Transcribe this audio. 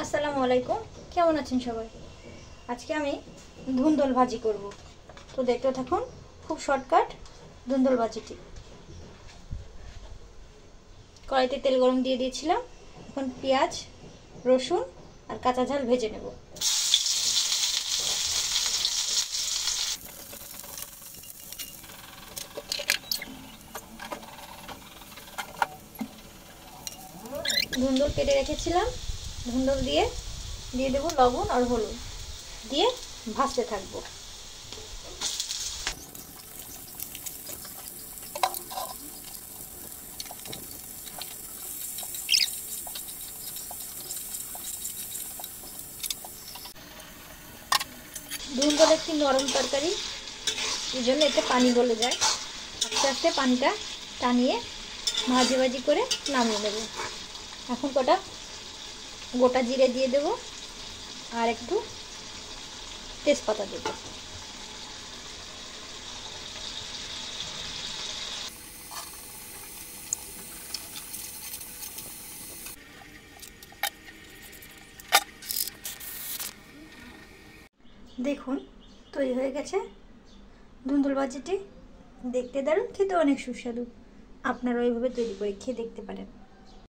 আসসালামু আলাইকুম, কেমন আছেন সবাই? আজকে আমি ধুন্দল ভাজি করব। তো দেখতে থাকুন, খুব শর্টকাট ধুন্দল ভাজিটি। কড়াইতে তেল গরম দিয়ে দিয়েছিলাম। এখন পেঁয়াজ, রসুন আর কাঁচা ঝাল ভেজে নেব। ধুন্দল কেটে রেখেছিলাম, ধুন্দল দিয়ে দেব লবণ আর হলুদ, দিয়ে ভাজতে থাকবো। ধুন্দল একটি নরম তরকারি, এই জন্য এতে পানি গলে যায়। আস্তে আস্তে পানিটা টানিয়ে ভাজি ভাজি করে নামিয়ে নেব। এখন কটা গোটা জিরে দিয়ে দেব আর একটু তেজপাতা দেব। দেখুন তৈরি হয়ে গেছে ধুন্দল ভাজিটি। দেখতে দারুণ, খেতে অনেক সুস্বাদু। আপনারা ওইভাবে তৈরি করে খেয়ে দেখতে পারেন।